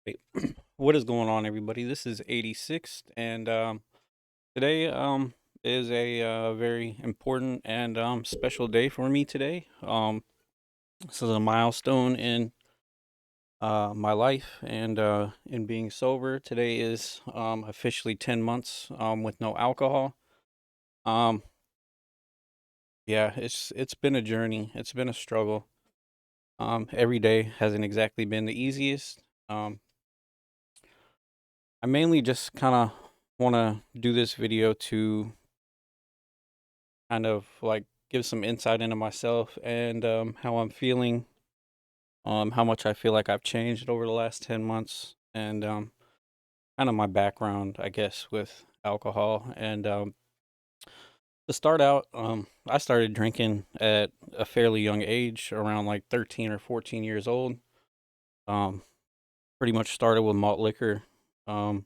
Hey, what is going on, everybody? This is 86th, and today is a very important and special day for me today. This is a milestone in my life and in being sober. Today is officially 10 months with no alcohol. Um, yeah, it's been a journey. It's been a struggle. Every day hasn't exactly been the easiest. I mainly just kind of want to do this video to kind of like give some insight into myself and how I'm feeling, how much I feel like I've changed over the last 10 months, and kind of my background, I guess, with alcohol. And to start out, I started drinking at a fairly young age, around like 13 or 14 years old. Um, Pretty much started with malt liquor. Um,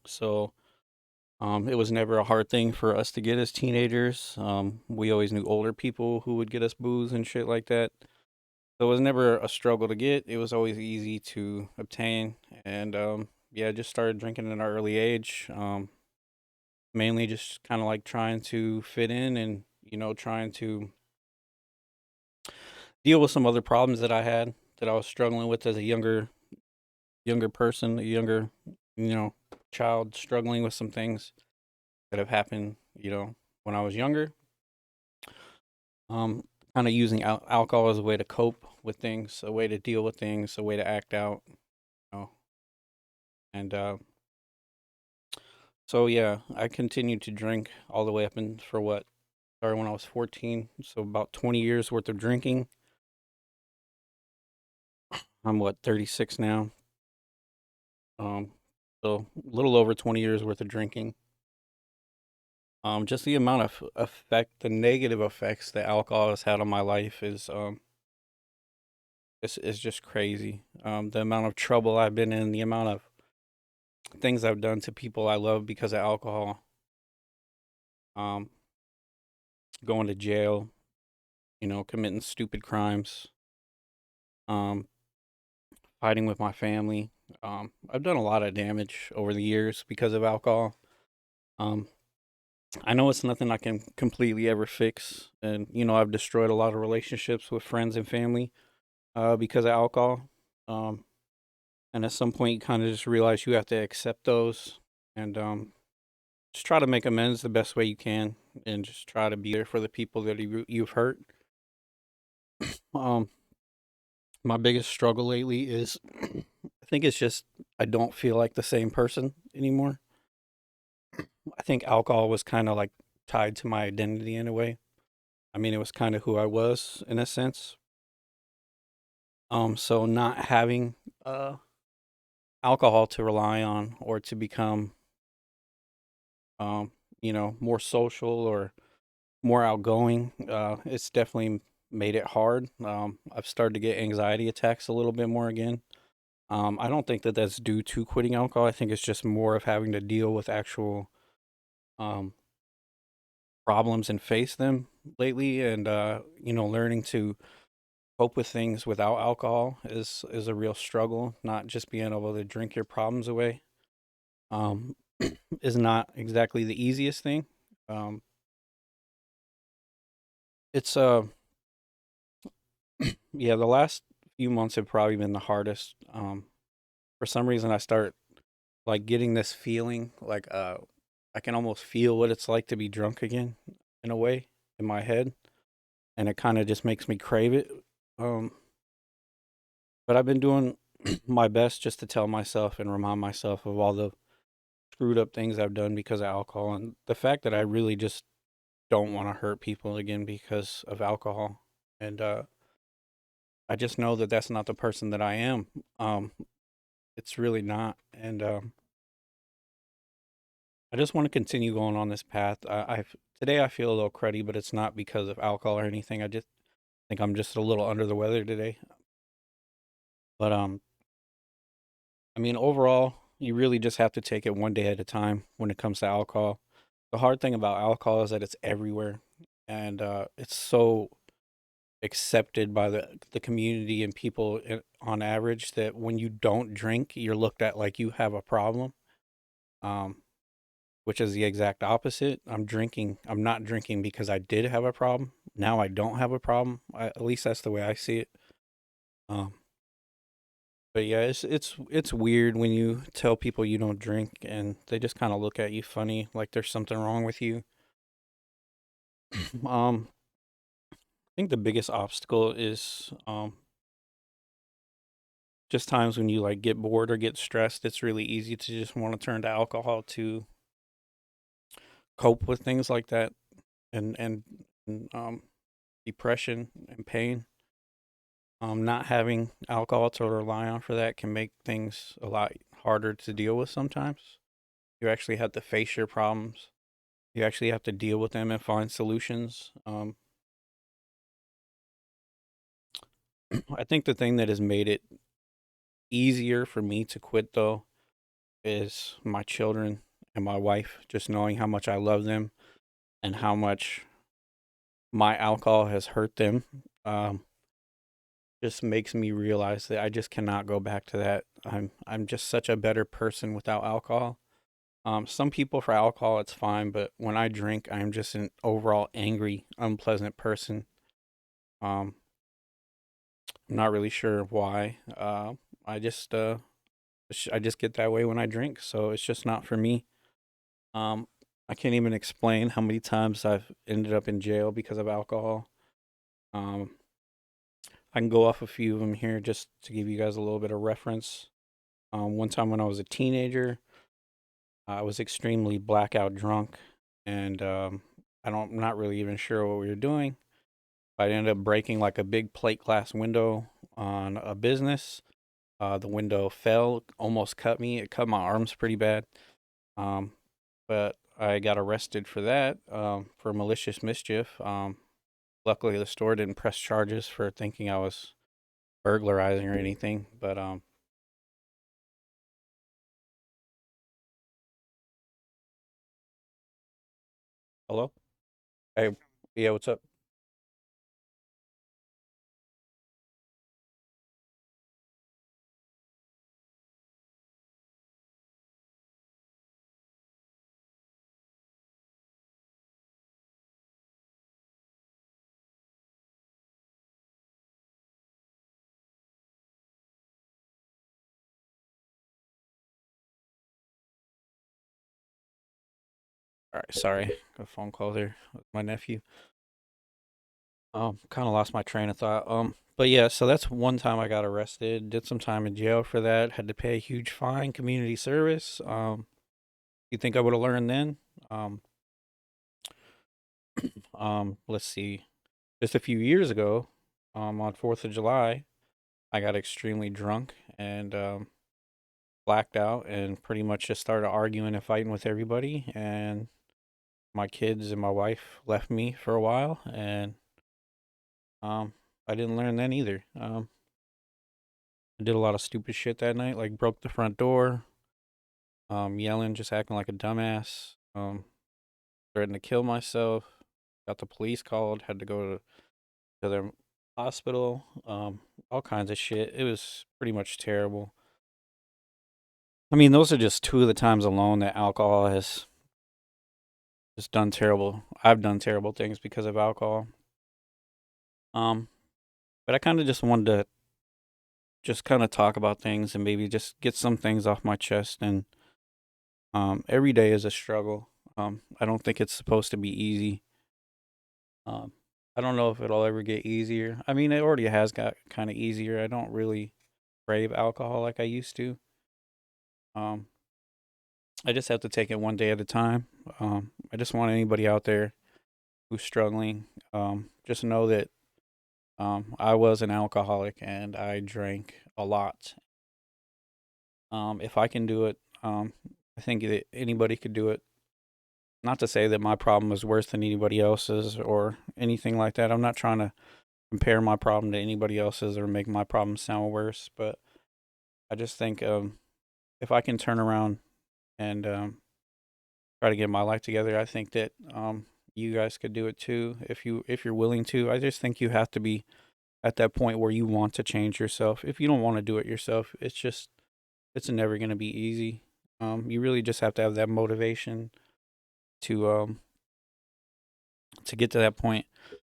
so it was never a hard thing for us to get as teenagers. We always knew older people who would get us booze and shit like that. So it was never a struggle to get. It was always easy to obtain. And yeah, just started drinking at an early age. Mainly just kind of like trying to fit in and, trying to deal with some other problems that I had that I was struggling with as a younger person, a younger, you know, child struggling with some things that have happened, when I was younger. Um Kind of using alcohol as a way to cope with things, a way to deal with things, a way to act out, you know. And so yeah, I continued to drink all the way up and for what started when I was 14, so about 20 years worth of drinking. I'm what 36 now. Um so a little over 20 years worth of drinking. Just the amount of effect, the negative effects that alcohol has had on my life is just crazy. The amount of trouble I've been in, the amount of things I've done to people I love because of alcohol. Um Going to jail, committing stupid crimes. Um Fighting with my family. I've done a lot of damage over the years because of alcohol. Um, I know it's nothing I can completely ever fix, and I've destroyed a lot of relationships with friends and family because of alcohol. Um, and at some point, you kind of just realize you have to accept those and just try to make amends the best way you can, and just try to be there for the people that you've hurt. Um, my biggest struggle lately is, I think it's just I don't feel like the same person anymore. I think alcohol was kind of like tied to my identity in a way. I mean, it was kind of who I was in a sense. So not having uh alcohol to rely on or to become um, more social or more outgoing, it's definitely made it hard. I've started to get anxiety attacks a little bit more again. I don't think that that's due to quitting alcohol. I think it's just more of having to deal with actual um problems and face them lately, and learning to cope with things without alcohol is a real struggle. Not just being able to drink your problems away um is not exactly the easiest thing. um it's Yeah, the last few months have probably been the hardest. For some reason I start like getting this feeling like I can almost feel what it's like to be drunk again, in a way, in my head, and it kind of just makes me crave it. um But I've been doing my best just to tell myself and remind myself of all the screwed up things I've done because of alcohol, and the fact that I really just don't want to hurt people again because of alcohol. And I just know that that's not the person that I am. Um, it's really not. And I just want to continue going on this path. Today I feel a little cruddy, but it's not because of alcohol or anything. I just think I'm just a little under the weather today. But I mean, overall, you really just have to take it one day at a time when it comes to alcohol. The hard thing about alcohol is that it's everywhere, and it's so accepted by the community and people on average, that when you don't drink, you're looked at like you have a problem. Um, which is the exact opposite. I'm not drinking because I did have a problem. Now I don't have a problem. At least that's the way I see it. Um, but yeah, it's weird when you tell people you don't drink and they just kind of look at you funny, like there's something wrong with you. I think the biggest obstacle is just times when you like get bored or get stressed. It's really easy to just want to turn to alcohol to cope with things like that, and depression and pain. Not having alcohol to rely on for that can make things a lot harder to deal with sometimes. You actually have to face your problems. You actually have to deal with them and find solutions. I think the thing that has made it easier for me to quit, though, is my children and my wife. Just knowing how much I love them and how much my alcohol has hurt them, just makes me realize that I just cannot go back to that. I'm just such a better person without alcohol. Some people for alcohol it's fine, but when I drink, I'm just an overall angry, unpleasant person. Um, I'm not really sure why. I just I just get that way when I drink, so it's just not for me. Um, I can't even explain how many times I've ended up in jail because of alcohol. Um, I can go off a few of them here just to give you guys a little bit of reference. One time when I was a teenager, I was extremely blackout drunk, and I'm not really even sure what we were doing. I ended up breaking like a big plate glass window on a business. The window fell, almost cut me. It cut my arms pretty bad. Um, but I got arrested for that, for malicious mischief. Luckily, the store didn't press charges for thinking I was burglarizing or anything. But hello, hey, yeah, what's up? All right, sorry, got a phone call there with my nephew. Kind of lost my train of thought. But yeah, so that's one time I got arrested. Did some time in jail for that. Had to pay a huge fine, community service. You think I would have learned then? Um, let's see. Just a few years ago, on 4th of July, I got extremely drunk and blacked out and pretty much just started arguing and fighting with everybody. And my kids and my wife left me for a while, and um, I didn't learn then either. I did a lot of stupid shit that night, like broke the front door, yelling, just acting like a dumbass, threatened to kill myself, got the police called, had to go to the hospital, all kinds of shit. It was pretty much terrible. I mean, those are just two of the times alone that alcohol has just done terrible. I've done terrible things because of alcohol. Um, but I kind of just wanted to just kind of talk about things and maybe just get some things off my chest. And every day is a struggle. I don't think it's supposed to be easy. Um, I don't know if it'll ever get easier. I mean, it already has got kind of easier. I don't really crave alcohol like I used to. Um, I just have to take it one day at a time. I just want anybody out there who's struggling, just know that I was an alcoholic and I drank a lot. If I can do it, I think that anybody could do it. Not to say that my problem is worse than anybody else's or anything like that. I'm not trying to compare my problem to anybody else's or make my problem sound worse, but I just think if I can turn around and try to get my life together, I think that you guys could do it too if you're willing to. I just think you have to be at that point where you want to change yourself. If you don't want to do it yourself, it's never going to be easy. You really just have to have that motivation to get to that point.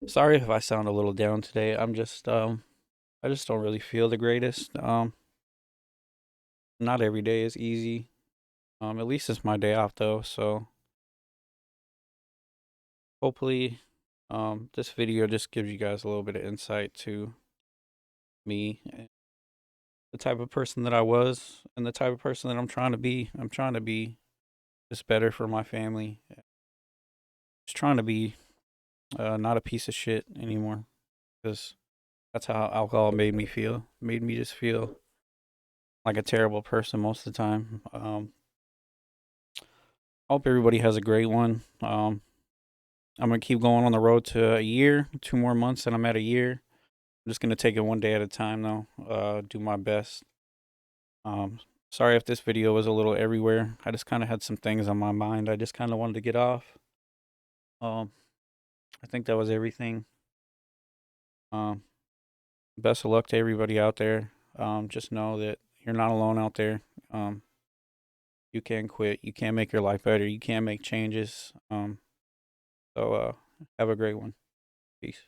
Sorry if I sound a little down today. I just don't really feel the greatest. Not every day is easy. At least it's my day off though, so hopefully this video just gives you guys a little bit of insight to me and the type of person that I was and the type of person that I'm trying to be. I'm trying to be just better for my family. Just trying to be not a piece of shit anymore, because that's how alcohol made me feel. Made me just feel like a terrible person most of the time. Hope everybody has a great one. I'm gonna keep going on the road to a year, 2 more months, and I'm at a year. I'm just gonna take it one day at a time, though. Do my best. Um, Sorry if this video was a little everywhere. I just kind of had some things on my mind. I just kind of wanted to get off. Um, I think that was everything. Um, Best of luck to everybody out there. Just know that you're not alone out there. Um, you can quit. You can make your life better. You can make changes. So have a great one. Peace.